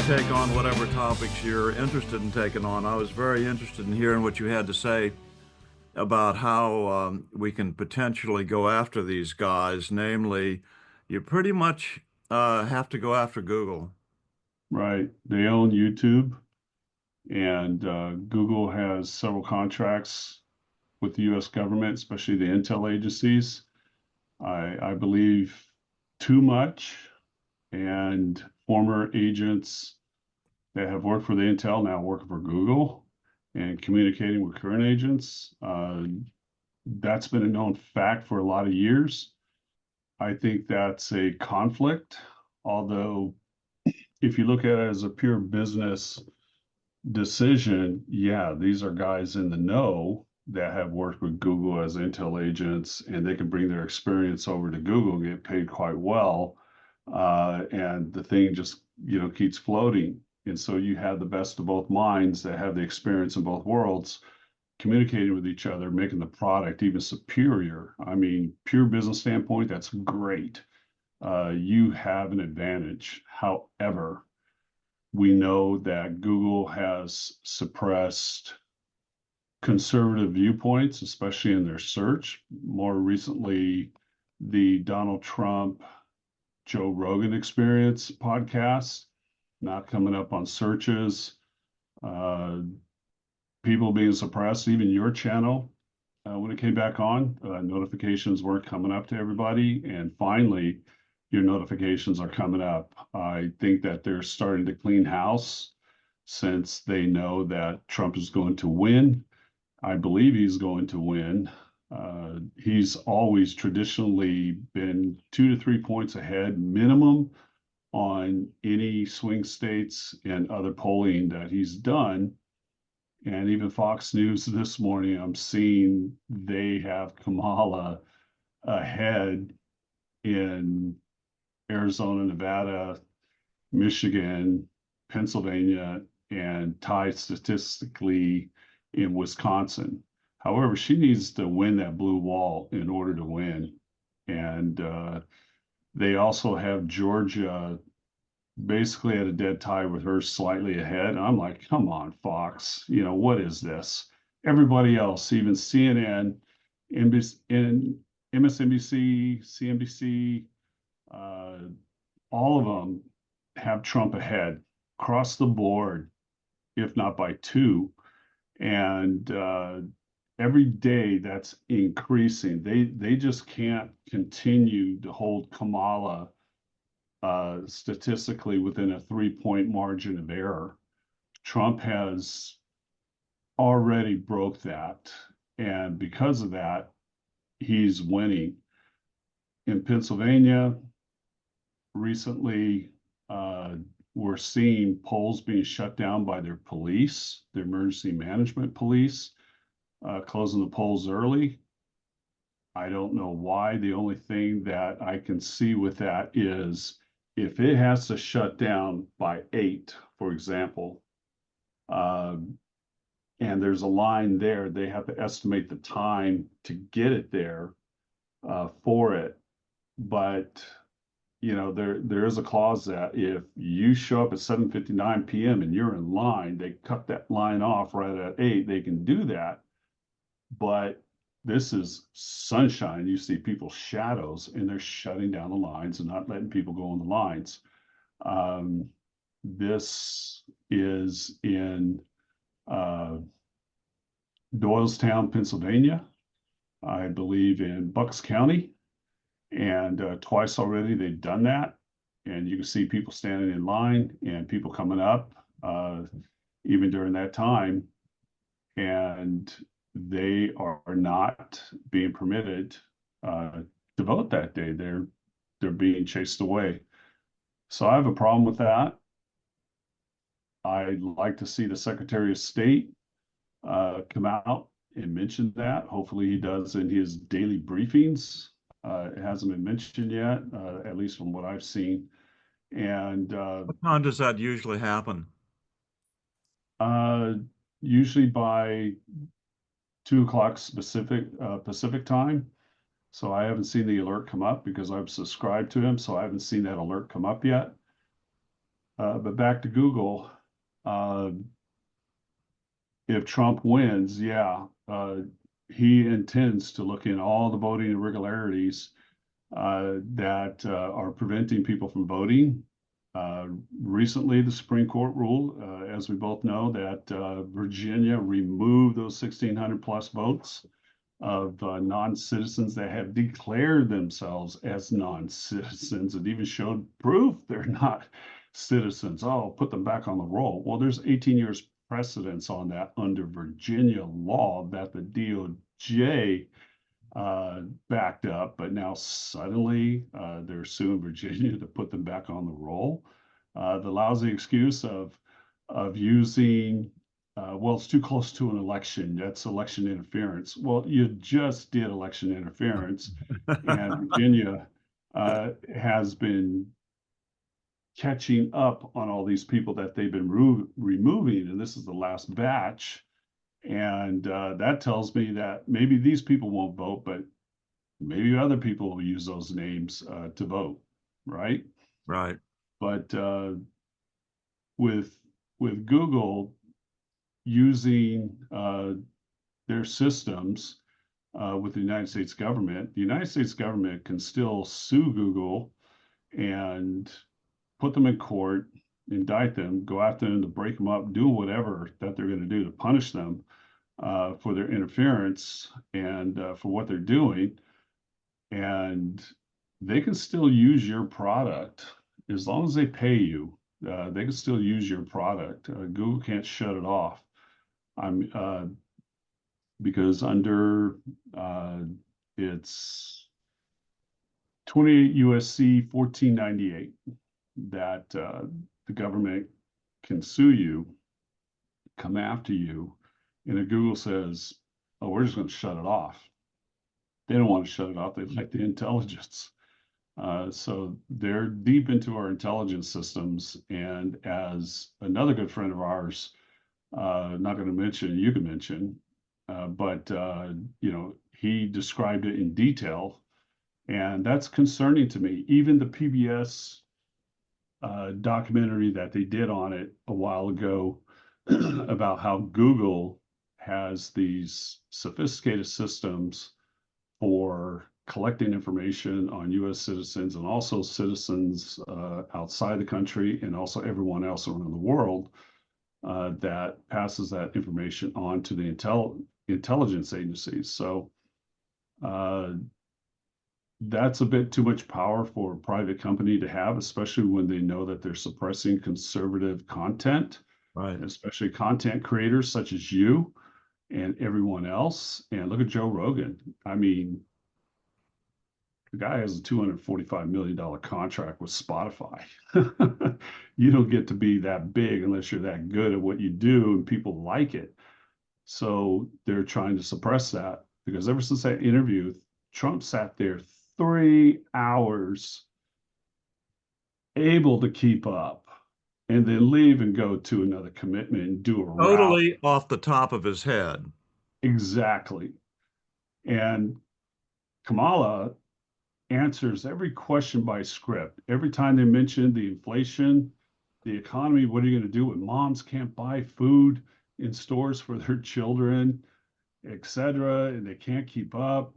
take on whatever topics you're interested in taking on. I was very interested in hearing what you had to say about how we can potentially go after these guys. Namely, you pretty much have to go after Google. Right. They own YouTube, and Google has several contracts with the U.S. government, especially the intel agencies. I believe too much, and former agents that have worked for the intel now work for Google and communicating with current agents. That's been a known fact for a lot of years. I think that's a conflict, although if you look at it as a pure business decision, yeah, these are guys in the know that have worked with Google as intel agents, and they can bring their experience over to Google and get paid quite well. And the thing just, keeps floating. And so you have the best of both minds that have the experience in both worlds communicating with each other, making the product even superior. I mean, pure business standpoint, that's great. You have an advantage. However, we know that Google has suppressed conservative viewpoints, especially in their search. More recently, the Donald Trump, Joe Rogan Experience podcast, not coming up on searches, uh, people being suppressed, even your channel. When it came back on, notifications weren't coming up to everybody. And finally, your notifications are coming up. I think that they're starting to clean house since they know that Trump is going to win. I believe he's going to win. He's always traditionally been 2 to 3 points ahead minimum on any swing states and other polling that he's done. And even Fox News this morning, I'm seeing they have Kamala ahead in Arizona, Nevada, Michigan, Pennsylvania, and tied statistically in Wisconsin. However, she needs to win that blue wall in order to win. And they also have Georgia basically at a dead tie with her slightly ahead. And I'm like, come on, Fox, what is this? Everybody else, even CNN, MSNBC, CNBC, uh, all of them have Trump ahead across the board, if not by two. And every day that's increasing. They just can't continue to hold Kamala statistically within a 3 point margin of error. Trump has already broke that. And because of that, he's winning. In Pennsylvania, recently, we're seeing polls being shut down by their police, their emergency management police, closing the polls early. I don't know why. The only thing that I can see with that is if it has to shut down by 8, for example, and there's a line there, they have to estimate the time to get it there for it. But there is a clause that if you show up at 7:59 p.m. and you're in line, they cut that line off right at 8. They can do that, but this is sunshine. You see people's shadows, and they're shutting down the lines and not letting people go on the lines. This is in uh, Doylestown, Pennsylvania, I believe in Bucks County, and twice already they've done that. And you can see people standing in line and people coming up even during that time. And they are not being permitted to vote that day. They're being chased away. So I have a problem with that. I'd like to see the Secretary of State come out and mention that. Hopefully he does in his daily briefings. It hasn't been mentioned yet, at least from what I've seen. And What time does that usually happen? uh, usually by 2 o'clock Pacific time. So I haven't seen the alert come up because I've subscribed to him. So I haven't seen that alert come up yet. But back to Google. Uh, if Trump wins, yeah, he intends to look in all the voting irregularities that are preventing people from voting. Uh, Recently, the Supreme Court ruled, as we both know, that Virginia removed those 1,600 plus votes of non-citizens that have declared themselves as non-citizens and even showed proof they're not citizens. Oh, put them back on the roll. Well, there's 18 years precedence on that under Virginia law that the DOJ backed up, but now suddenly they're suing Virginia to put them back on the roll. The lousy excuse of using, well, it's too close to an election. That's election interference. Well, you just did election interference, and Virginia has been catching up on all these people that they've been removing, and this is the last batch. And that tells me that maybe these people won't vote, but maybe other people will use those names to vote, right? Right. But with Google using their systems with the United States government can still sue Google and put them in court, indict them, go after them to break them up, do whatever that they're going to do to punish them for their interference and for what they're doing. And they can still use your product as long as they pay you. They can still use your product. Google can't shut it off. I'm Because under it's 28 USC 1498 that the government can sue you, come after you, and if Google says, "Oh, we're just going to shut it off," they don't want to shut it off. They like the intelligence. So they're deep into our intelligence systems. And as another good friend of ours, not going to mention, you can mention, but he described it in detail, and that's concerning to me. Even the PBS documentary that they did on it a while ago about how Google has these sophisticated systems for collecting information on U.S. citizens and also citizens outside the country and also everyone else around the world that passes that information on to the intelligence agencies. So uh, that's a bit too much power for a private company to have, especially when they know that they're suppressing conservative content, Right. especially content creators such as you and everyone else. And look at Joe Rogan. I mean, the guy has a $245 million contract with Spotify. You don't get to be that big unless you're that good at what you do and people like it. So they're trying to suppress that because ever since that interview, Trump sat there 3 hours able to keep up and then leave and go to another commitment and do a rally. Totally off the top of his head. Exactly. And Kamala answers every question by script. Every time they mention the inflation, the economy, what are you going to do when moms can't buy food in stores for their children, et cetera, and they can't keep up?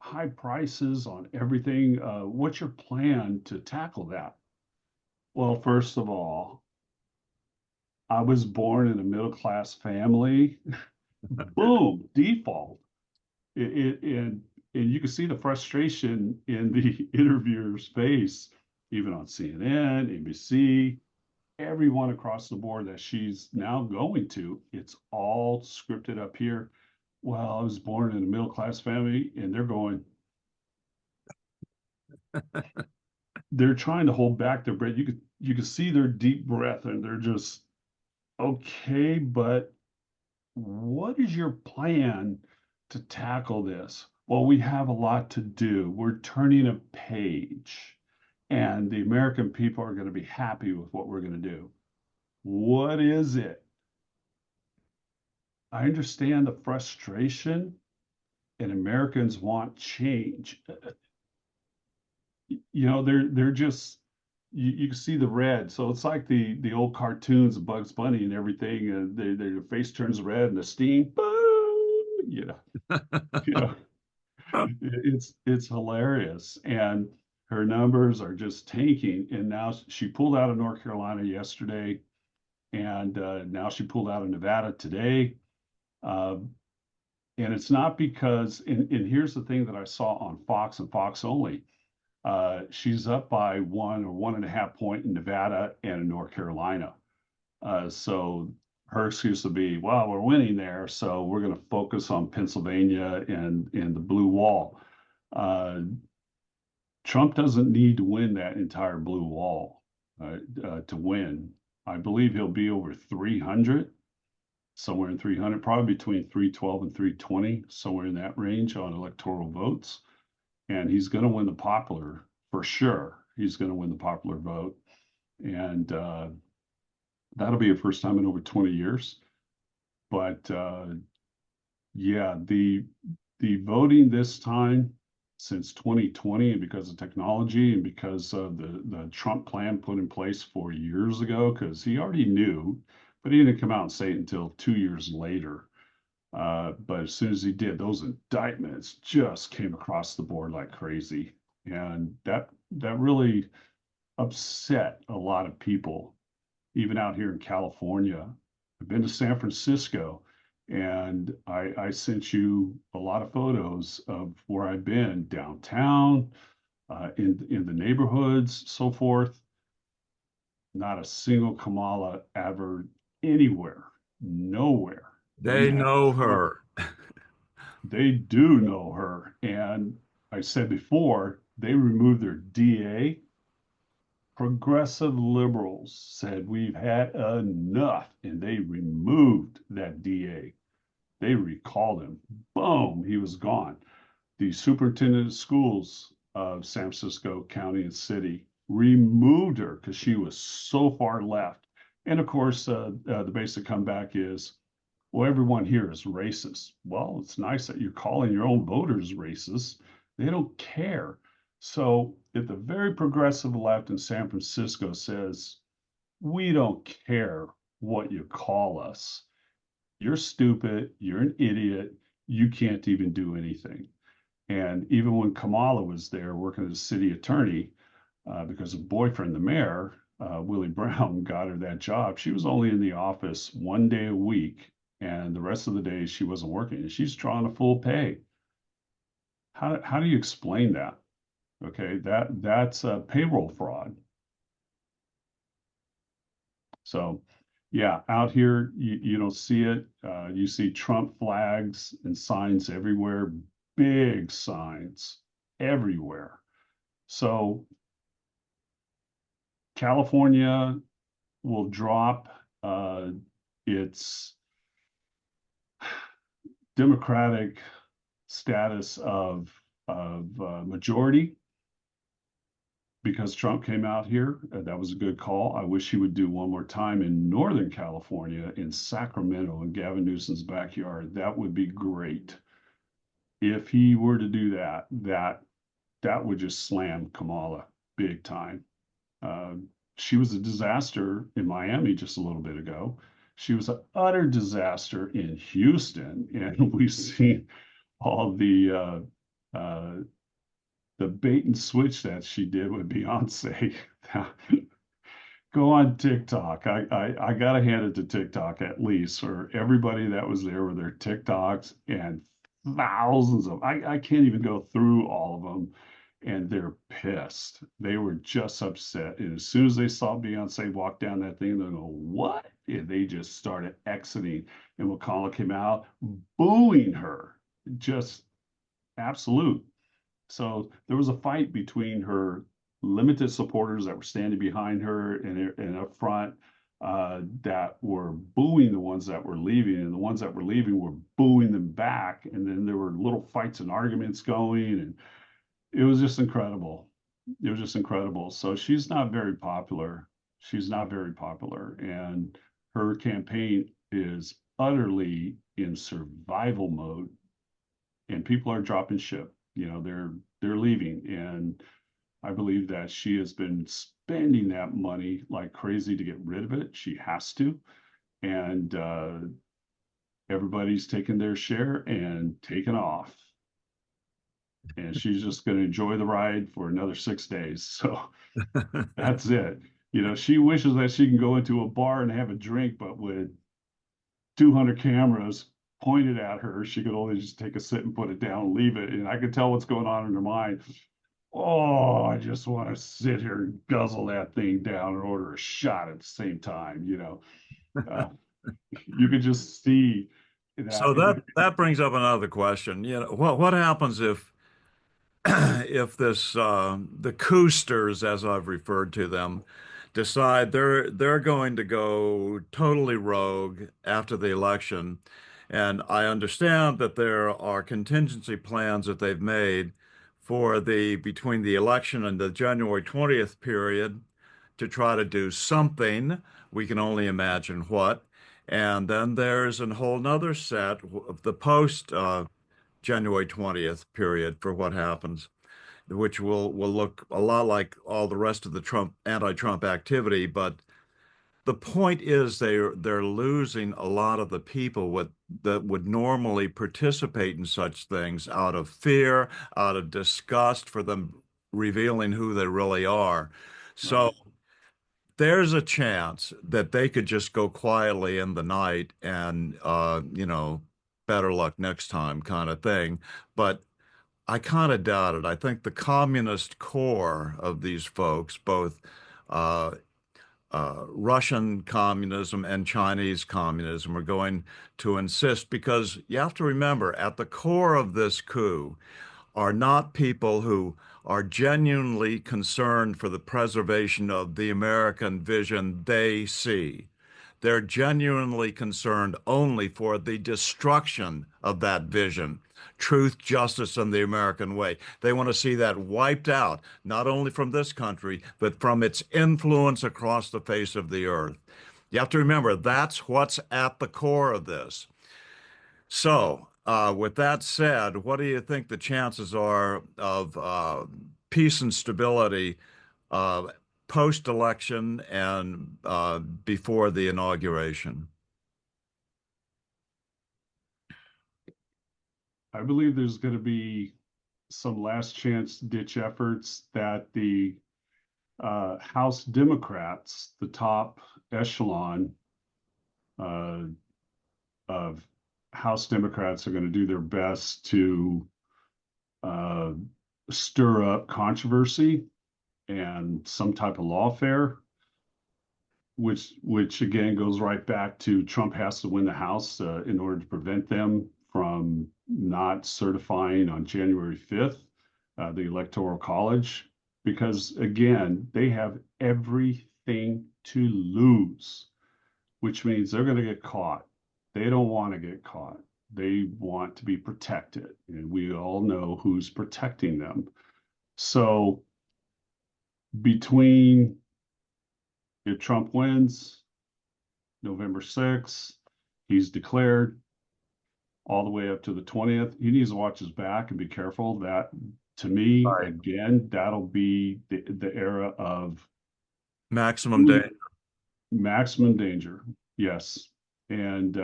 High prices on everything. What's your plan to tackle that? Well, first of all, I was born in a middle class family. Boom, default. And you can see the frustration in the interviewer's face, even on CNN, NBC, everyone across the board that she's now going to. It's all scripted up here. Well, I was born in a middle class family, and they're going, they're trying to hold back their breath. You can see their deep breath, and they're just okay, but what is your plan to tackle this? Well, we have a lot to do. We're turning a page, and the American people are going to be happy with what we're going to do. What is it? I understand the frustration, and Americans want change. They're just you can see the red. So it's like the old cartoons of Bugs Bunny and everything. And their face turns red and the steam, boo, you know, it's hilarious. And her numbers are just tanking. And now she pulled out of North Carolina yesterday, and now she pulled out of Nevada today. Uh, and it's not because, and here's the thing that I saw on Fox and Fox only. She's up by 1 or 1.5 points in Nevada and in North Carolina. So her excuse will be, well, we're winning there, so we're going to focus on Pennsylvania and the blue wall. Uh, Trump doesn't need to win that entire blue wall to win. I believe he'll be over 300, somewhere in 300, probably between 312 and 320, somewhere in that range on electoral votes. And he's going to win the popular for sure. He's going to win the popular vote. And that'll be a first time in over 20 years. But yeah, the voting this time since 2020, and because of technology and because of the Trump plan put in place 4 years ago, because he already knew, but he didn't come out and say it until 2 years later. But as soon as he did, those indictments just came across the board like crazy, and that really upset a lot of people, even out here in California. I've been to San Francisco, and I sent you a lot of photos of where I've been downtown, in the neighborhoods, so forth. Not a single Kamala advert anywhere, nowhere. They Didn't have know Trump. her. They do know her, and I said before they removed their DA. Progressive liberals said we've had enough, and they removed that DA. They recalled him. Boom, he was gone. The superintendent of schools of San Francisco County and City removed her because she was so far left. And of course, the basic comeback is, well, everyone here is racist. Well, it's nice that you're calling your own voters racist. They don't care. So if the very progressive left in San Francisco says, we don't care what you call us, you're stupid, you're an idiot, you can't even do anything. And even when Kamala was there working as a city attorney, because her boyfriend, the mayor, Willie Brown, got her that job, she was only in the office 1 day a week, and the rest of the days she wasn't working. And she's drawing a full pay. How do you explain that? Okay, that's a payroll fraud. So, yeah, out here you don't see it. You see Trump flags and signs everywhere, big signs everywhere. So California will drop its democratic status of majority because Trump came out here. That was a good call. I wish he would do one more time in Northern California, in Sacramento, in Gavin Newsom's backyard. That would be great. If he were to do that, that would just slam Kamala big time. Uh, she was a disaster in Miami just a little bit ago. She was an utter disaster in Houston, and we've seen all the bait and switch that she did with Beyonce. Go on TikTok. I gotta hand it to TikTok at least for everybody that was there with their TikToks and thousands of. I can't even go through all of them, and they're pissed. They were just upset, and as soon as they saw Beyonce walk down that thing, they go, "What?" And they just started exiting. And McConnell came out booing her, just absolute. So there was a fight between her limited supporters that were standing behind her and up front, that were booing the ones that were leaving, and the ones that were leaving were booing them back. And then there were little fights and arguments going, and it was just incredible. It was just incredible. So she's not very popular. She's not very popular, and her campaign is utterly in survival mode, and people are dropping ship. They're leaving, and I believe that she has been spending that money like crazy to get rid of it. She has to. And everybody's taking their share and taking off. And she's just going to enjoy the ride for another 6 days. So that's it. You know, she wishes that she can go into a bar and have a drink, but with 200 cameras pointed at her, she could only just take a sip and put it down and leave it. And I could tell what's going on in her mind. Oh, I just want to sit here and guzzle that thing down and order a shot at the same time. Uh, you could just see So that. that brings up another question. What happens if if this the coosters, as I've referred to them, decide they're going to go totally rogue after the election, and I understand that there are contingency plans that they've made for the between the election and the January 20th period to try to do something. We can only imagine what. And then there's a whole nother set of the post January 20th period for what happens, which will look a lot like all the rest of the Trump anti-Trump activity. But the point is they're losing a lot of the people that would normally participate in such things out of fear, out of disgust for them revealing who they really are. So Right. there's a chance that they could just go quietly in the night and better luck next time kind of thing. But I kind of doubt it. I think the communist core of these folks, both uh, Russian communism and Chinese communism, are going to insist because you have to remember, at the core of this coup are not people who are genuinely concerned for the preservation of the American vision they see. They're genuinely concerned only for the destruction of that vision. Truth, justice, and the American way. They want to see that wiped out, not only from this country, but from its influence across the face of the earth. You have to remember that's what's at the core of this. So, with that said, what do you think the chances are of peace and stability uh, post-election and before the inauguration? I believe there's going to be some last chance ditch efforts that the House Democrats, the top echelon uh, of House Democrats, are going to do their best to uh, stir up controversy and some type of lawfare, which again goes right back to Trump has to win the House in order to prevent them from not certifying on January 5th the Electoral College, because again, they have everything to lose, which means they're going to get caught. They don't want to get caught. They want to be protected, and we all know who's protecting them. So between if Trump wins November 6th, he's declared all the way up to the 20th. He needs to watch his back and be careful. That, to me, Right. again, that'll be the era of Maximum day. maximum danger. Yes. And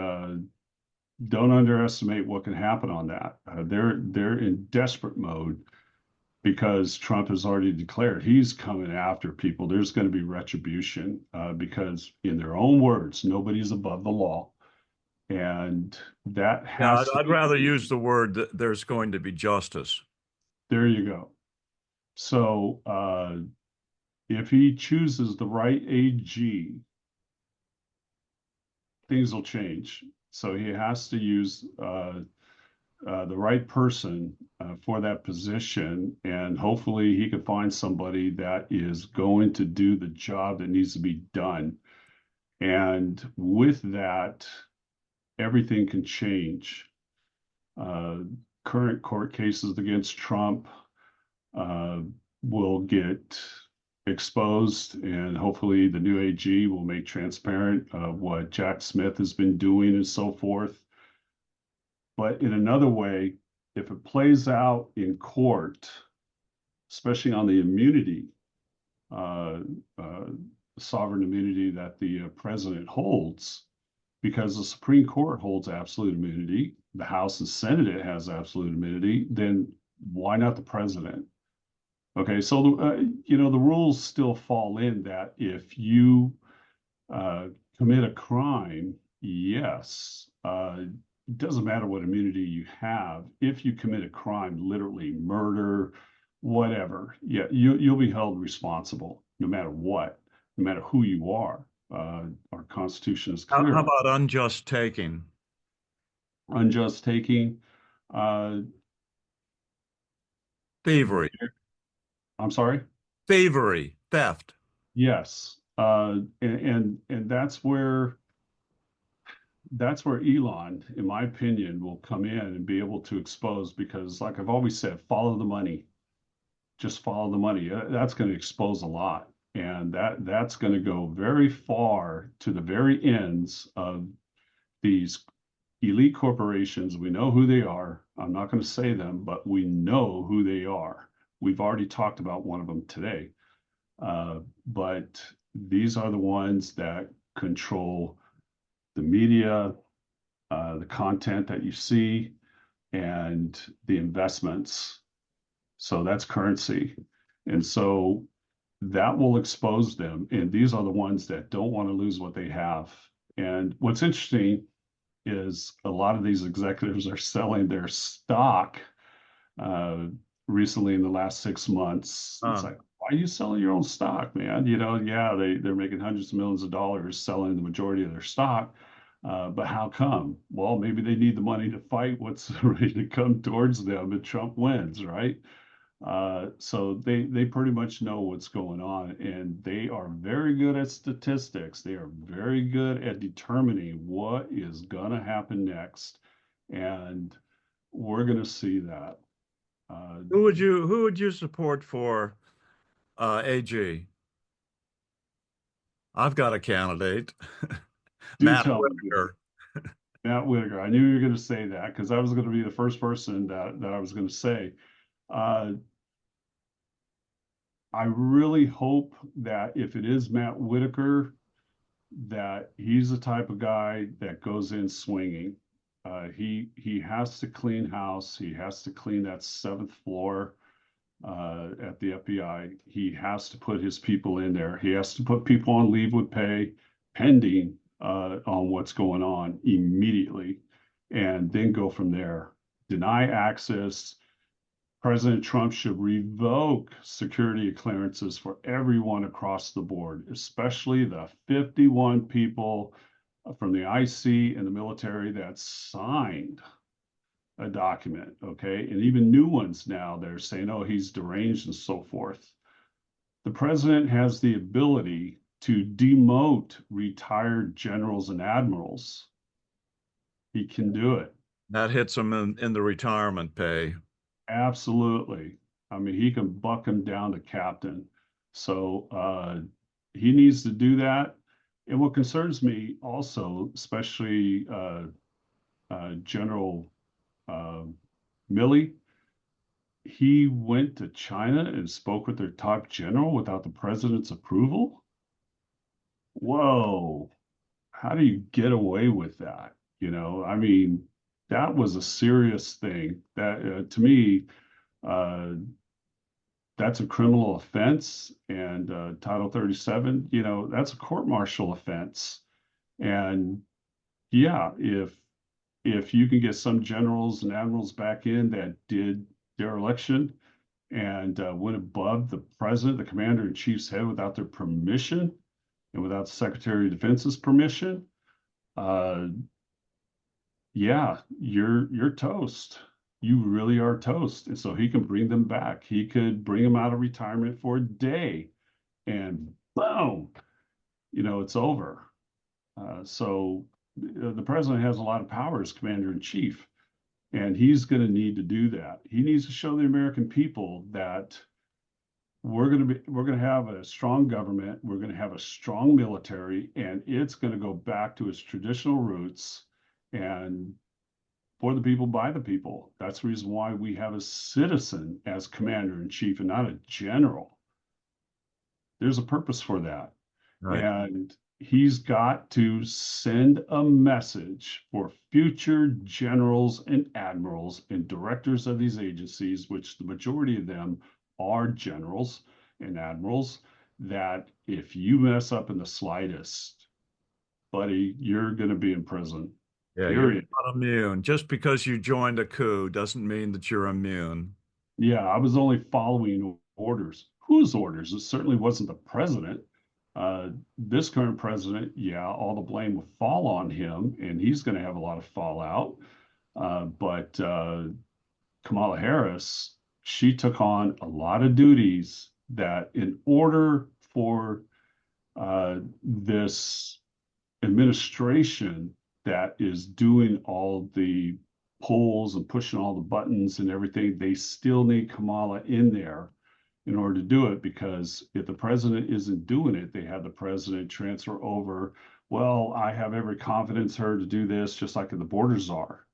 don't underestimate what can happen on that. They're in desperate mode because Trump has already declared he's coming after people. There's going to be retribution because, in their own words, nobody's above the law, and that Yeah, has to I'd be. rather use the word that there's going to be justice. There you go. So if he chooses the right AG, things will change. So he has to use the right person for that position, and hopefully he can find somebody that is going to do the job that needs to be done. And with that, everything can change. Uh, Current court cases against Trump uh, will get exposed, and hopefully the new AG will make transparent what Jack Smith has been doing and so forth. But in another way, if it plays out in court, especially on the immunity, uh, uh, sovereign immunity that the president holds, because the Supreme Court holds absolute immunity, the House and Senate has absolute immunity, then why not the president? Okay, so the rules still fall in that if you uh, commit a crime, yes, it doesn't matter what immunity you have. If you commit a crime, literally murder, whatever, yeah, you'll be held responsible no matter what, no matter who you are. Our Constitution is How clear on about unjust taking? unjust taking. Uh, Thievery, I'm sorry. thievery, theft. Yes, and that's where Elon, in my opinion, will come in and be able to expose because, like I've always said, follow the money. Just follow the money. That's going to expose a lot, and that's going to go very far to the very ends of these elite corporations. We know who they are. I'm not going to say them, but we know who they are. We've already talked about one of them today. But these are the ones that control the media, the content that you see, and the investments. So that's currency. And so that will expose them. And these are the ones that don't want to lose what they have. And what's interesting is a lot of these executives are selling their stock uh, recently in the last 6 months. It's Uh, like, why are you selling your own stock, man? Yeah, they're making hundreds of millions of dollars selling the majority of their stock. But how come? Well, maybe they need the money to fight what's ready to come towards them and Trump wins, right? So they pretty much know what's going on, and they are very good at statistics. They are very good at determining what is gonna happen next, and we're gonna see that. Uh, who would you support for AG? I've got a candidate, do Matt tell me, Whitaker. Matt Whitaker. I knew you were going to say that because I was going to be the first person that I was going to say. Uh, I really hope that if it is Matt Whitaker, that he's the type of guy that goes in swinging. He has to clean house. He has to clean that seventh floor at the FBI. He has to put his people in there. He has to put people on leave with pay, pending on what's going on immediately, and then go from there. Deny access. President Trump should revoke security clearances for everyone across the board, especially the 51 people from the IC and the military that signed a document, okay? And even new ones now, they're saying, oh, he's deranged and so forth. The president has the ability to demote retired generals and admirals. He can do it. That hits him in the retirement pay. Absolutely. I mean, he can buck him down to captain. So he needs to do that. And what concerns me also, especially General uh, Milley, he went to China and spoke with their top general without the president's approval. Whoa, how do you get away with that? I mean, that was a serious thing. That to me, uh, that's a criminal offense, and Title 37, that's a court-martial offense. And yeah, if you can get some generals and admirals back in that did their election and went above the president, the commander in chief's head without their permission and without the Secretary of Defense's permission, uh, yeah, you're toast. You really are toast. And so he can bring them back. He could bring them out of retirement for a day, and boom, it's over. So the president has a lot of power as commander in chief, and he's going to need to do that. He needs to show the American people that we're going to have a strong government, we're going to have a strong military, and it's going to go back to its traditional roots. And for the people, by the people. That's the reason why we have a citizen as commander in chief and not a general. There's a purpose for that. Right. And he's got to send a message for future generals and admirals and directors of these agencies, which the majority of them are generals and admirals, that if you mess up in the slightest, buddy, you're going to be in prison, Yeah, you're period. not immune. Just because you joined a coup doesn't mean that you're immune. Yeah, I was only following orders. Whose orders? It certainly wasn't the president. This current president, yeah, all the blame will fall on him, and he's going to have a lot of fallout. But Kamala Harris, she took on a lot of duties that, in order for this administration that is doing all the polls and pushing all the buttons and everything, they still need Kamala in there in order to do it, because if the president isn't doing it, they have the president transfer over. Well, I have every confidence her to do this, just like the borders are.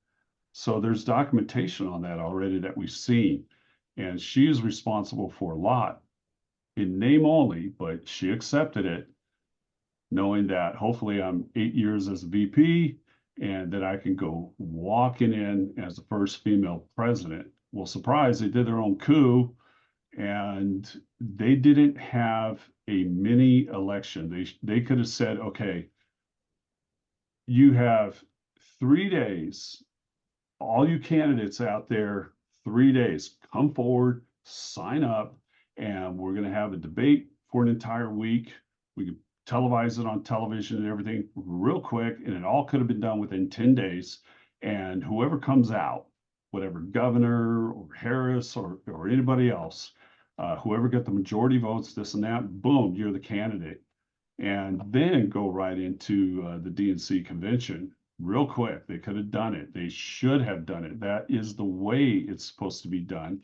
So there's documentation on that already that we've seen. And she is responsible for a lot in name only, but she accepted it, knowing that hopefully I'm 8 years as a VP and that I can go walking in as the first female president. Well, surprise, they did their own coup and they didn't have a mini election. They could have said, okay, you have 3 days, all you candidates out there, 3 days, come forward, sign up, and we're going to have a debate for an entire week. We could televise it on television and everything real quick, and it all could have been done within 10 days. And whoever comes out, whatever governor or Harris or anybody else, whoever got the majority votes, this and that, boom, you're the candidate. And then go right into the DNC convention real quick. They could have done it. They should have done it. That is the way it's supposed to be done.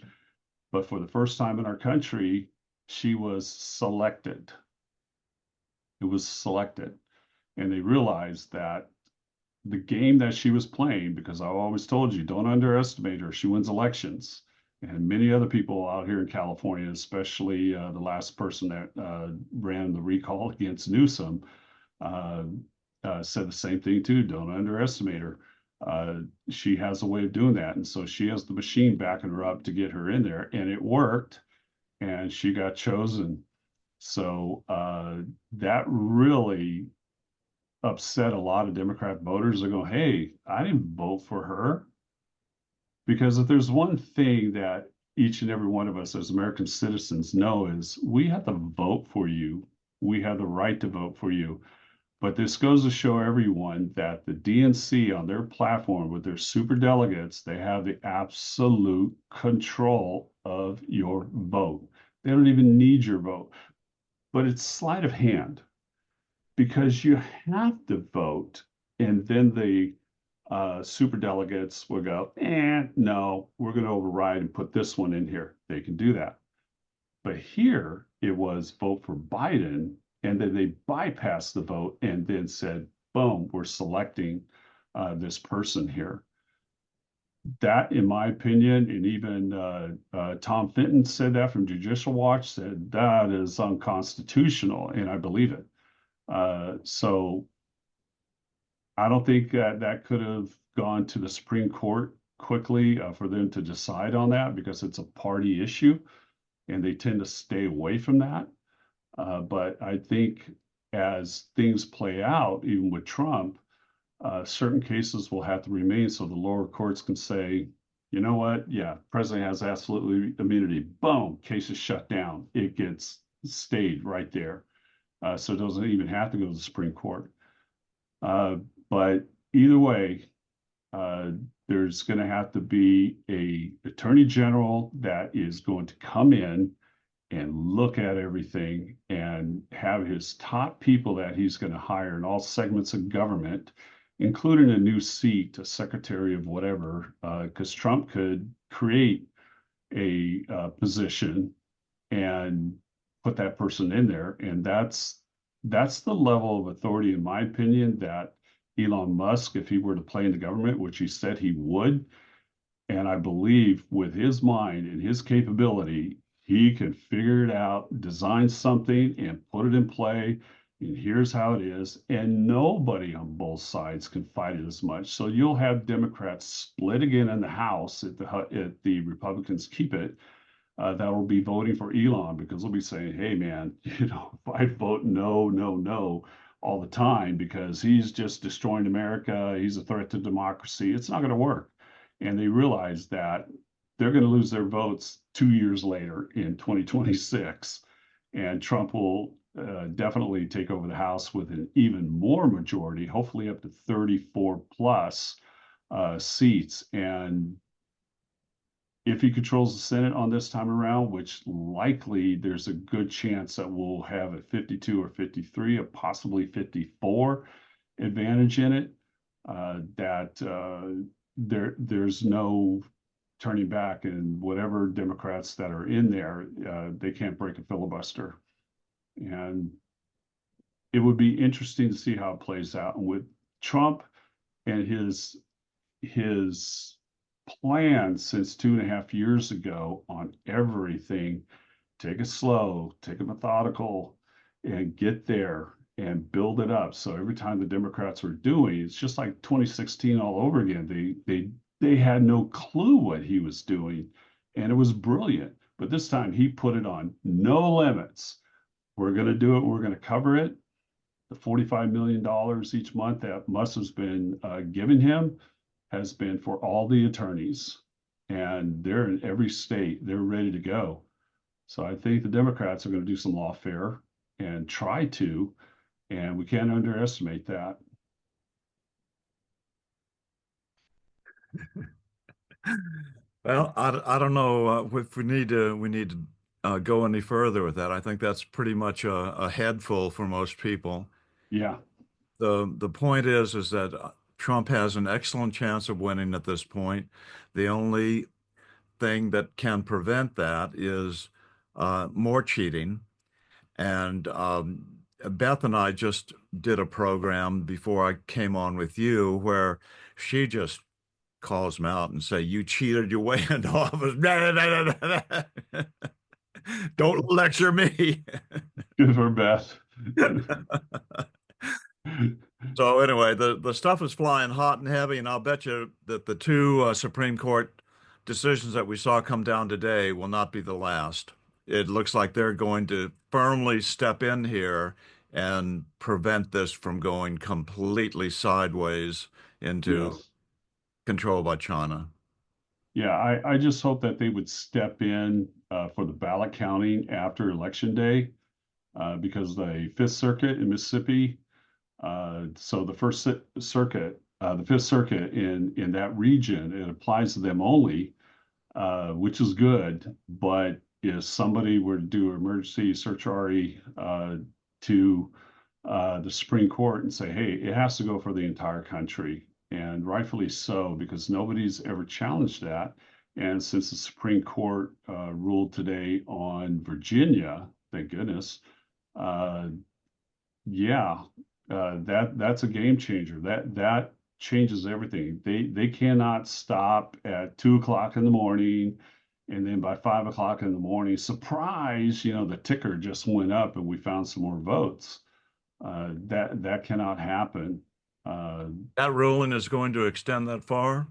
But for the first time in our country, she was selected. It was selected. And they realized that the game that she was playing, because I've always told you, don't underestimate her. She wins elections. And many other people out here in California, especially the last person that ran the recall against Newsom, uh, said the same thing too. Don't underestimate her. She has a way of doing that. And so she has the machine backing her up to get her in there. And it worked. And she got chosen. So that really upset a lot of Democrat voters. They go, hey, I didn't vote for her. Because if there's one thing that each and every one of us as American citizens know is we have to vote for you. We have the right to vote for you. But this goes to show everyone that the DNC on their platform with their super delegates, they have the absolute control of your vote. They don't even need your vote, but it's sleight of hand because you have to vote, and then the super delegates will go, no, we're going to override and put this one in here. They can do that. But here it was vote for Biden, and then they bypassed the vote and then said, boom, we're selecting this person here. That, in my opinion, and even Tom Fenton said that from Judicial Watch, said that is unconstitutional, and I believe it. So I don't think that that could have gone to the Supreme Court quickly for them to decide on that because it's a party issue and they tend to stay away from that. But I think as things play out, even with Trump, certain cases will have to remain so the lower courts can say, you know what? Yeah, president has absolutely immunity. Boom, case is shut down. It gets stayed right there. So it doesn't even have to go to the Supreme Court. But either way, uh, there's going to have to be a attorney general that is going to come in and look at everything and have his top people that he's going to hire in all segments of government, including a new seat, a secretary of whatever, because Trump could create a position and put that person in there, and that's the level of authority, in my opinion, that Elon Musk if he were to play in the government, which he said he would. And I believe with his mind and his capability, he can figure it out, design something, and put it in play. And here's how it is. And nobody on both sides can fight it as much. So you'll have Democrats split again in the House if the Republicans keep it. That will be voting for Elon because they'll be saying, hey, man, if I vote no, no, no all the time because he's just destroying America, he's a threat to democracy, it's not going to work. And they realize that they're going to lose their votes 2 years later in 2026. And Trump will definitely take over the House with an even more majority, hopefully up to 34 plus seats. And if he controls the Senate on this time around, which likely there's a good chance that we'll have a 52 or 53, or possibly 54 advantage in it, there's no turning back, and whatever Democrats that are in there, they can't break a filibuster. And it would be interesting to see how it plays out. And with Trump and his plan since 2.5 years ago on everything. Take it slow, take it methodical, and get there and build it up. So every time the Democrats were doing, it's just like 2016 all over again. They had no clue what he was doing, and it was brilliant. But this time he put it on no limits. We're going to do it. We're going to cover it. The $45 million each month that Musk has been giving him has been for all the attorneys, and they're in every state. They're ready to go. So I think the Democrats are going to do some lawfare and try to, and we can't underestimate that. Well, I don't know if we need to go any further with that. I think that's pretty much a head full for most people. Yeah, The point is that Trump has an excellent chance of winning at this point. The only thing that can prevent that is more cheating. And Beth and I just did a program before I came on with you where she just calls him out and say, "You cheated your way into office." Don't lecture me. good for Beth. So anyway, the stuff is flying hot and heavy, and I'll bet you that the two Supreme Court decisions that we saw come down today will not be the last. It looks like they're going to firmly step in here and prevent this from going completely sideways into Yes. control by China. Yeah, I just hope that they would step in for the ballot counting after Election Day because the Fifth Circuit in Mississippi, so the Circuit, the Fifth Circuit in that region, it applies to them only, which is good. But if somebody were to do emergency certiorari to the Supreme Court and say, hey, it has to go for the entire country, and rightfully so, because nobody's ever challenged that. And since the Supreme Court ruled today on Virginia, thank goodness, uh, yeah, that's a game changer. That changes everything. They cannot stop at 2 o'clock in the morning, and then by 5 o'clock in the morning, surprise, the ticker just went up and we found some more votes. That cannot happen. Uh, That ruling is going to extend that far.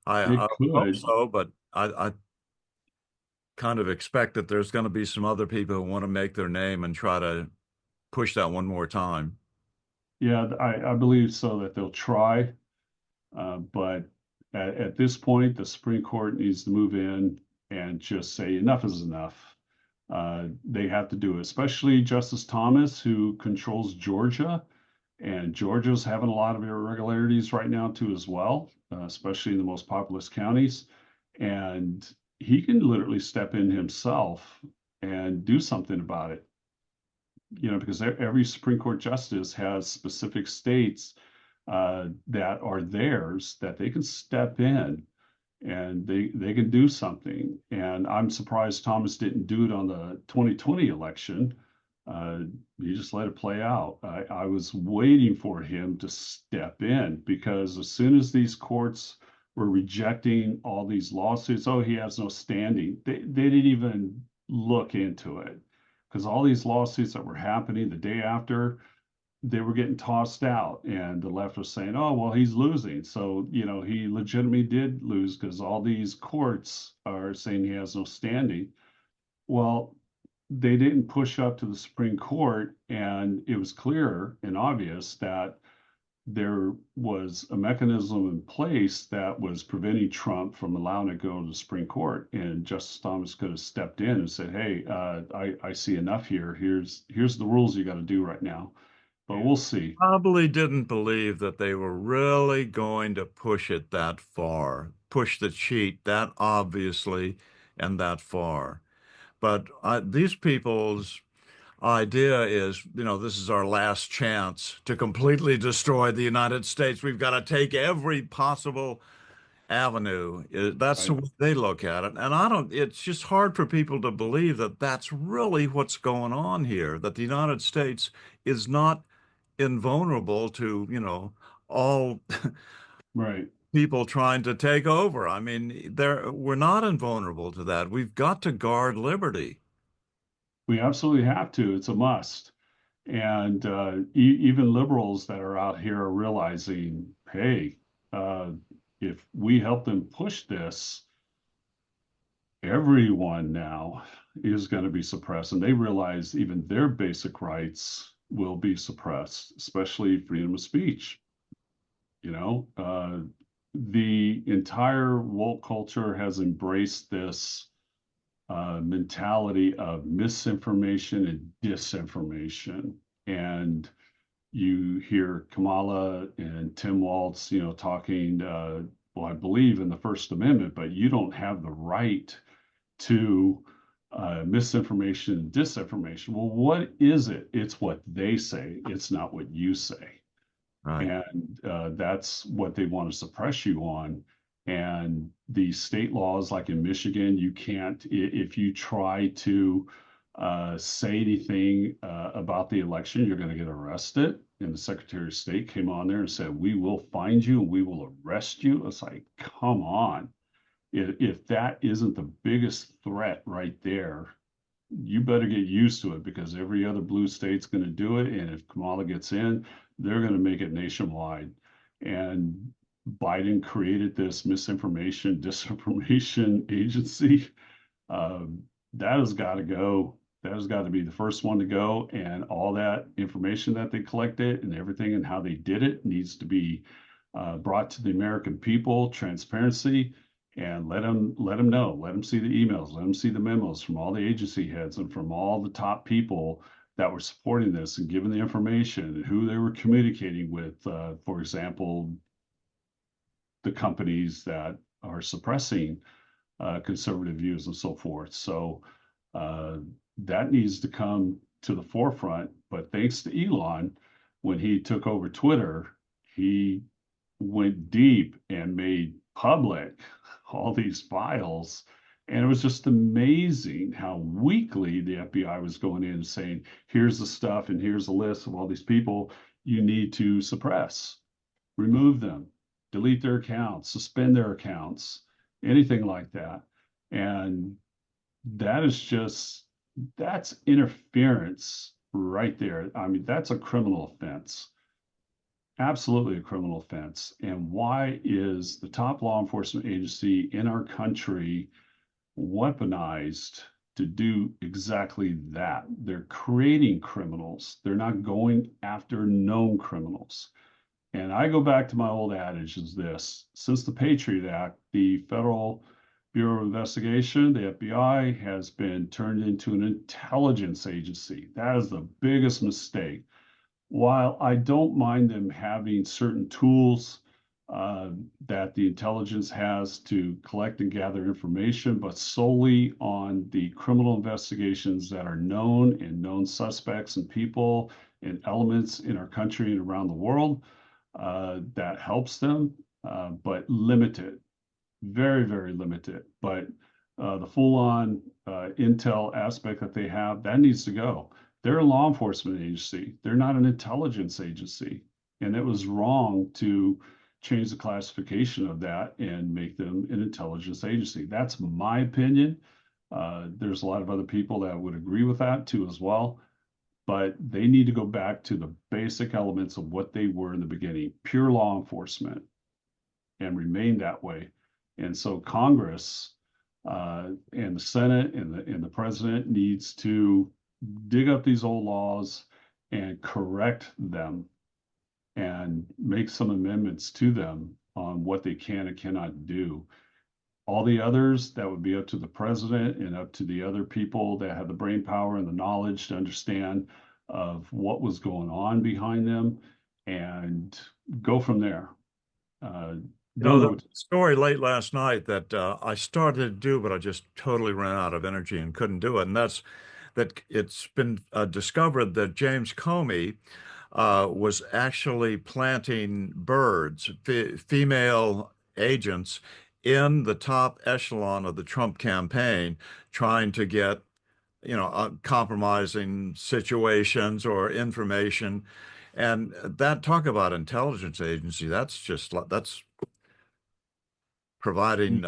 I it hope could, so, but I kind of expect that there's going to be some other people who want to make their name and try to push that one more time. yeah, I believe so that they'll try, but at this point, the Supreme Court needs to move in and just say enough is enough. They have to do it, especially Justice Thomas, who controls Georgia. And Georgia's having a lot of irregularities right now, too, as well, especially in the most populous counties. And he can literally step in himself and do something about it, because every Supreme Court justice has specific states that are theirs that they can step in and they can do something. And I'm surprised Thomas didn't do it on the 2020 election Uh, he just let it play out. I was waiting for him to step in because as soon as these courts were rejecting all these lawsuits, oh, he has no standing. They didn't even look into it because all these lawsuits that were happening the day after, they were getting tossed out, and the left was saying, "Oh, well, he's losing." So, he legitimately did lose because all these courts are saying he has no standing. Well, they didn't push up to the Supreme Court, and it was clear and obvious that there was a mechanism in place that was preventing Trump from allowing it to go to the Supreme Court. And Justice Thomas could have stepped in and said, "Hey, I see enough here. Here's the rules you got to do right now." But we'll see. Probably didn't believe that they were really going to push it that far, push the cheat that obviously and that far. But these people's idea is, this is our last chance to completely destroy the United States. We've got to take every possible avenue. That's the Right, way they look at it. And it's just hard for people to believe that that's really what's going on here, that the United States is not invulnerable to, all right. people trying to take over. I mean, we're not invulnerable to that. We've got to guard liberty. We absolutely have to. It's a must. And even liberals that are out here are realizing, hey, uh, if we help them push this, everyone now is going to be suppressed. And they realize even their basic rights will be suppressed, especially freedom of speech. You know, the entire woke culture has embraced this mentality of misinformation and disinformation. And you hear Kamala and Tim Walz, talking, well, I believe in the First Amendment, but you don't have the right to misinformation and disinformation. Well, what is it? It's what they say, it's not what you say. Right. And that's what they want to suppress you on. And the state laws, like in Michigan, you can't, if you try to say anything about the election, you're going to get arrested. And the Secretary of State came on there and said, "We will find you and we will arrest you." It's like, come on. If that isn't the biggest threat right there, you better get used to it because every other blue state's going to do it. And if Kamala gets in, they're going to make it nationwide. And Biden created this misinformation, disinformation agency. Um, that has got to go. That has got to be the first one to go. And all that information that they collected and everything and how they did it needs to be brought to the American people, transparency, and let them know, let them see the emails, let them see the memos from all the agency heads and from all the top people that were supporting this and giving the information and who they were communicating with. For example, the companies that are suppressing conservative views and so forth. So uh, that needs to come to the forefront. But thanks to Elon, when he took over Twitter, he went deep and made public all these files. And it was just amazing how weekly the FBI was going in and saying, "Here's the stuff, and here's a list of all these people you need to suppress, remove them, delete their accounts, suspend their accounts, anything like that." And that is that's interference right there. I mean, that's a criminal offense, absolutely a criminal offense. And why is the top law enforcement agency in our country weaponized to do exactly that? They're creating criminals, they're not going after known criminals. And I go back to my old adage is this: since the Patriot Act, the Federal Bureau of Investigation, the FBI, has been turned into an intelligence agency. That is the biggest mistake. While I don't mind them having certain tools uh, that the intelligence has to collect and gather information, but solely on the criminal investigations that are known and known suspects and people and elements in our country and around the world, that helps them, but limited, very, very limited. But the full on intel aspect that they have, that needs to go. They're a law enforcement agency. They're not an intelligence agency. And it was wrong to change the classification of that and make them an intelligence agency. That's my opinion. There's a lot of other people that would agree with that too as well. But they need to go back to the basic elements of what they were in the beginning, pure law enforcement, and remain that way. And so Congress and the Senate and the president needs to dig up these old laws and correct them and make some amendments to them on what they can and cannot do. All the others, that would be up to the president and up to the other people that have the brain power and the knowledge to understand of what was going on behind them and go from there. In No, other there words, was a story late last night that I started to do, but I just totally ran out of energy and couldn't do it. And that's that it's been discovered that James Comey was actually planting birds, female agents, in the top echelon of the Trump campaign, trying to get, compromising situations or information. And that talk about intelligence agency, that's providing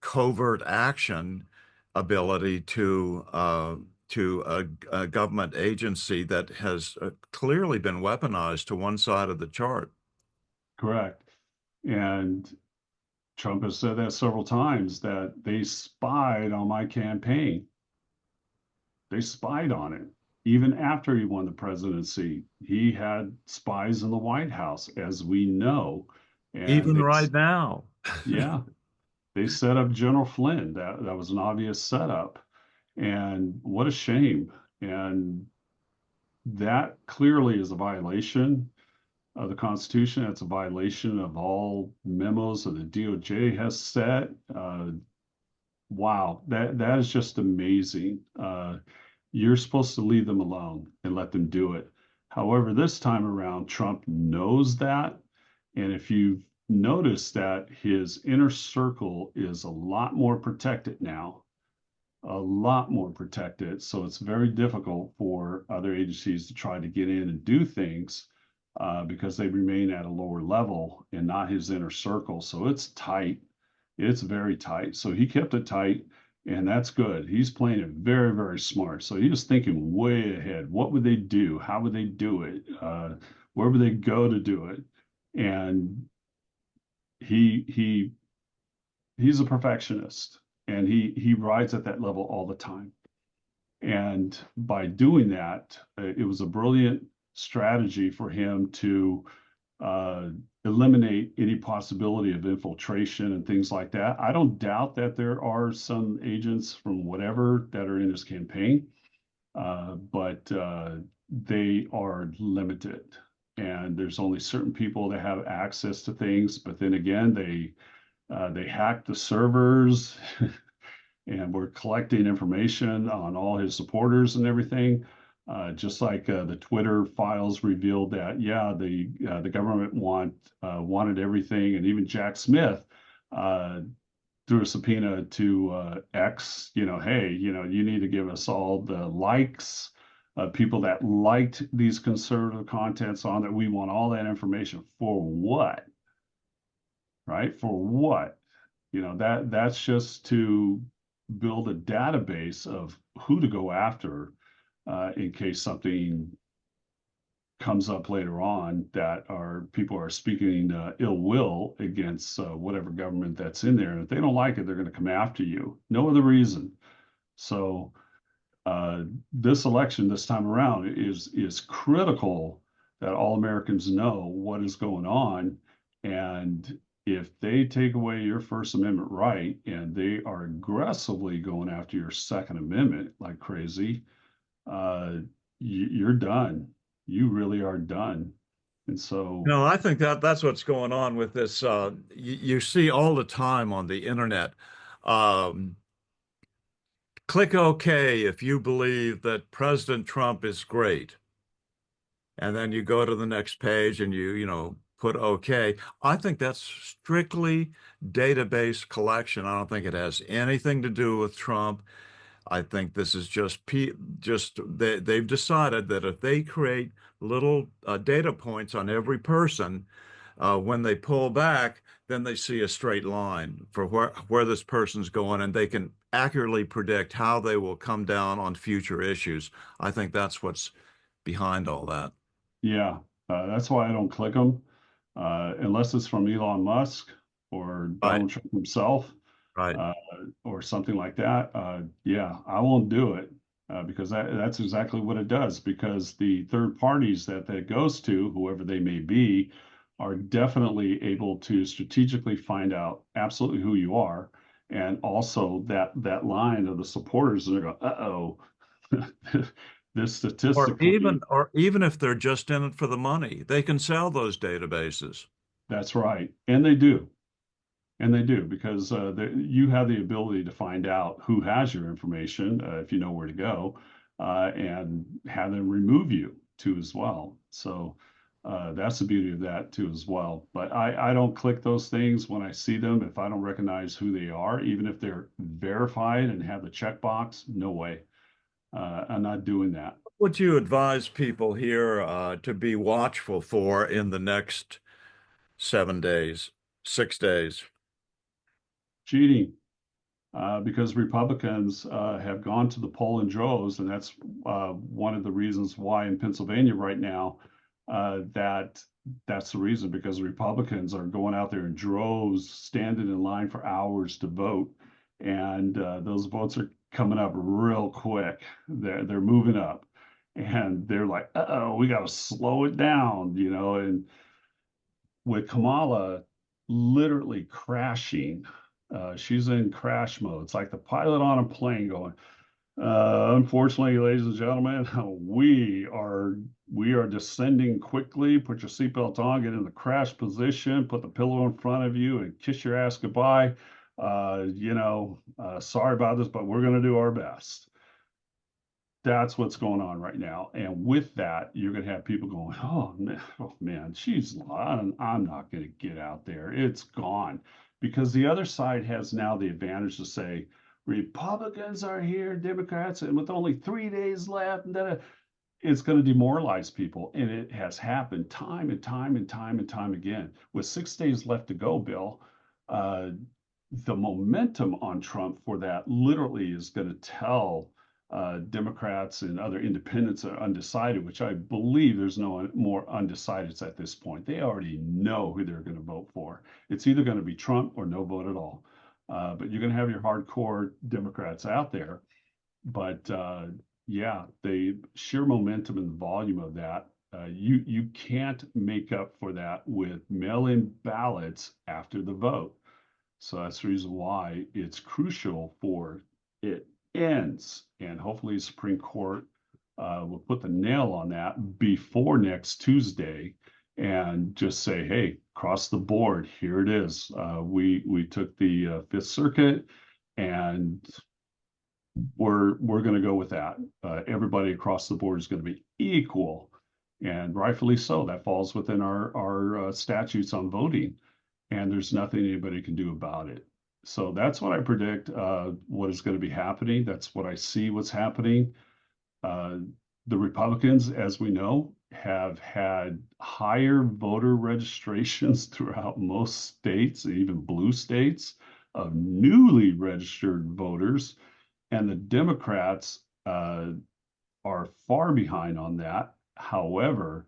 covert action ability to a government agency that has clearly been weaponized to one side of the chart. correct. And Trump has said that several times that they spied on my campaign. They spied on it. Even after he won the presidency, he had spies in the White House, as we know. And Even right now. yeah, they set up General Flynn. That was an obvious setup. And what a shame. And that clearly is a violation of the Constitution. It's a violation of all memos that the DOJ has set. Wow, that is just amazing. You're supposed to leave them alone and let them do it. However, this time around, Trump knows that. And if you've noticed that his inner circle is a lot more protected now, a lot more protected. So it's very difficult for other agencies to try to get in and do things because they remain at a lower level and not his inner circle. So it's tight. It's very tight. So he kept it tight, and that's good. He's playing it very, very smart. So he was thinking way ahead. What would they do? How would they do it? Where would they go to do it? And he he's a perfectionist, and he rides at that level all the time. And by doing that, it was a brilliant strategy for him to uh, eliminate any possibility of infiltration and things like that. I don't doubt that there are some agents from whatever that are in his campaign, but they are limited. And there's only certain people that have access to things. But then again, they hacked the servers and we're collecting information on all his supporters and everything. Just like the Twitter files revealed that, yeah, the government wanted everything, and even Jack Smith uh, threw a subpoena to X. Hey, you need to give us all the likes, people that liked these conservative contents on that. We want all that information for what, right? For what? That's just to build a database of who to go after in case something comes up later on that are people are speaking ill will against whatever government that's in there. And if they don't like it, they're going to come after you. No other reason. So this election this time around is critical that all Americans know what is going on. And if they take away your First Amendment right and they are aggressively going after your Second Amendment like crazy, you're done. You really are done. And so, No, I think that's what's going on with this. You see all the time on the internet. Um, Click OK if you believe that President Trump is great. And then you go to the next page and put OK. I think that's strictly database collection. I don't think it has anything to do with Trump. I think this is just they've decided that if they create little data points on every person, when they pull back, then they see a straight line for where this person's going, and they can accurately predict how they will come down on future issues. I think that's what's behind all that. Yeah, that's why I don't click them unless it's from Elon Musk or Right, Donald Trump himself right. uh, or something like that. Yeah, I won't do it because that's exactly what it does. Because the third parties that goes to, whoever they may be, are definitely able to strategically find out absolutely who you are, and also that line of the supporters, and they go, "Uh-oh, this statistically." Or even if they're just in it for the money, they can sell those databases. That's right, and they do. And they do because you have the ability to find out who has your information if you know where to go and have them remove you too as well. So that's the beauty of that too as well. But I don't click those things when I see them if I don't recognize who they are, even if they're verified and have the checkbox. No way. I'm not doing that. Would you advise people here to be watchful for in the next 7 days, 6 days? Cheating. Because Republicans have gone to the poll in droves, and that's one of the reasons why in Pennsylvania right now that's the reason because Republicans are going out there in droves, standing in line for hours to vote, and those votes are coming up real quick. They're moving up, and they're like, "Uh-oh, we got to slow it down," and with Kamala literally crashing. She's in crash mode. It's like the pilot on a plane going, unfortunately, ladies and gentlemen, we are descending quickly. Put your seatbelt on, get in the crash position, put the pillow in front of you, and kiss your ass goodbye. Sorry about this, but we're going to do our best. That's what's going on right now. And with that, you're going to have people going, oh man, I'm not going to get out there. It's gone. Because the other side has now the advantage to say, Republicans are here, Democrats, and with only 3 days left, and then it's going to demoralize people. And it has happened time and time and time and time again. With 6 days left to go, Bill, uh, the momentum on Trump for that literally is going to tell Democrats and other independents that are undecided, which I believe there's no more undecideds at this point. They already know who they're going to vote for. It's either going to be Trump or no vote at all. But you're going to have your hardcore Democrats out there. But yeah, the sheer momentum and the volume of that, you can't make up for that with mail-in ballots after the vote. So that's the reason why it's crucial for it ends. And hopefully, the Supreme Court will put the nail on that before next Tuesday and just say, hey, across the board, here it is. We took the Fifth Circuit and we're going to go with that. Everybody across the board is going to be equal, and rightfully so. That falls within our statutes on voting, and there's nothing anybody can do about it. So that's what I predict. What is going to be happening? That's what I see. What's happening? Uh, the Republicans, as we know, have had higher voter registrations throughout most states, even blue states, of newly registered voters, and the Democrats are far behind on that. However,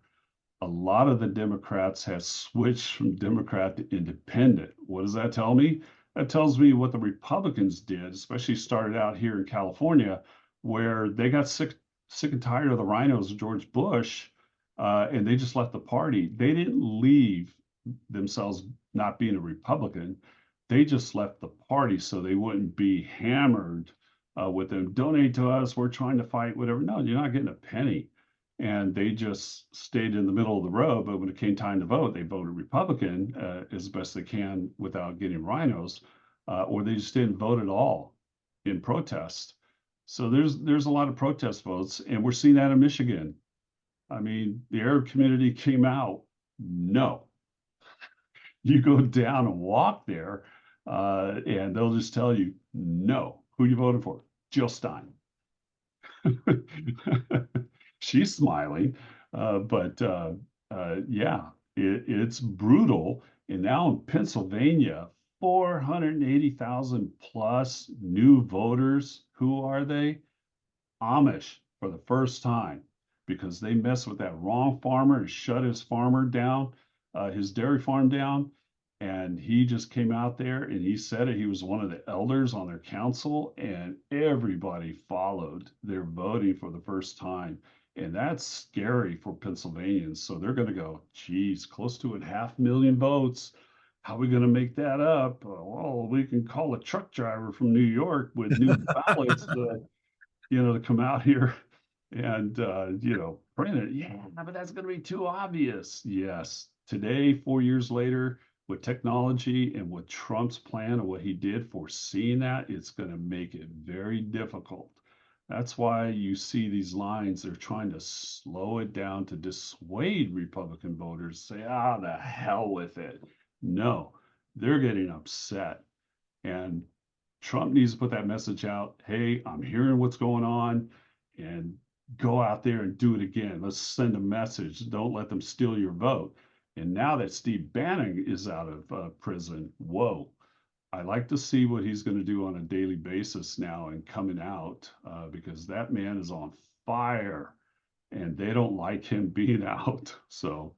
a lot of the Democrats have switched from Democrat to independent. What does that tell me? That tells me what the Republicans did, especially started out here in California, where they got sick and tired of the rhinos of George Bush, and they just left the party. They didn't leave themselves not being a Republican. They just left the party so they wouldn't be hammered with them. Donate to us. We're trying to fight, whatever. No, you're not getting a penny, and they just stayed in the middle of the road. But when it came time to vote, they voted Republican as best they can without getting rhinos, or they just didn't vote at all in protest. So there's a lot of protest votes, and we're seeing that in Michigan. I mean, the Arab community came out. No, you go down and walk there, and they'll just tell you no. Who you voting for? Jill Stein. She's smiling, but yeah, it's brutal. And now in Pennsylvania, 480,000 plus new voters. Who are they? Amish for the first time because they messed with that wrong farmer and shut his farmer down, his dairy farm down. And he just came out there and he said it. He was one of the elders on their council, and everybody followed. They're voting for the first time. And that's scary for Pennsylvanians. So they're going to go, geez, close to 500,000 votes. How are we going to make that up? Well, we can call a truck driver from New York with new ballots. To come out here and print it. Yeah, but that's going to be too obvious. Yes, today, 4 years later, with technology and with Trump's plan and what he did foreseeing that, it's going to make it very difficult. That's why you see these lines. They're trying to slow it down to dissuade Republican voters, say, the hell with it. No, they're getting upset. And Trump needs to put that message out. Hey, I'm hearing what's going on, and go out there and do it again. Let's send a message. Don't let them steal your vote. And now that Steve Bannon is out of prison, whoa, I like to see what he's going to do on a daily basis now and coming out because that man is on fire and they don't like him being out. So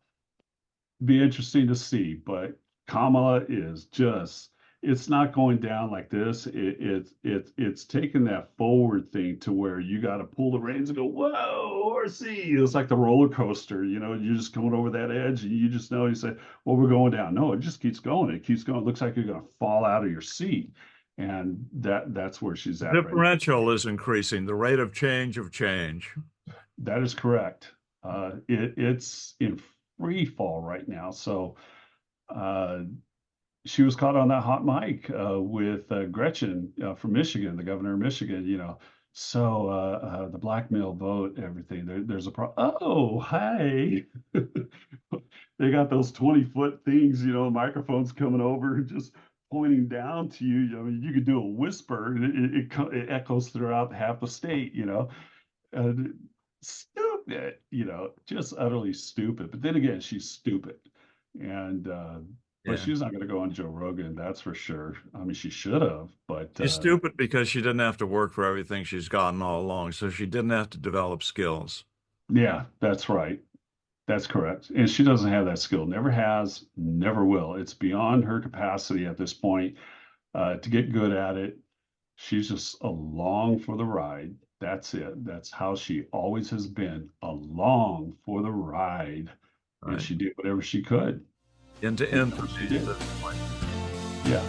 be interesting to see. But Kamala is just, it's not going down like this. It's taking that forward thing to where you got to pull the reins and go, whoa, horsey. It's like the roller coaster, you're just coming over that edge and you just know, you say, well, we're going down. No, it just keeps going. It keeps going. It looks like you're going to fall out of your seat. And that's where she's at right now. Differential is increasing, the rate of change. That is correct. It's in free fall right now. So she was caught on that hot mic with Gretchen from Michigan, the governor of Michigan. So the blackmail vote, everything. There's a Oh, hey. They got those 20-foot things, microphones coming over, just pointing down to you. I mean, you could do a whisper, and it echoes throughout half the state. Stupid, just utterly stupid. But then again, she's stupid. And but Yeah. she's not going to go on Joe Rogan, that's for sure. I mean, she should have, but She's stupid because she didn't have to work for everything she's gotten all along, so she didn't have to develop skills. yeah, that's right. That's correct. And she doesn't have that skill. Never has, never will. It's beyond her capacity at this point to get good at it. She's just along for the ride. That's it. That's how she always has been, along for the ride. And Right. she did whatever she could. Into Whatever she infamy did. at this point. Yeah.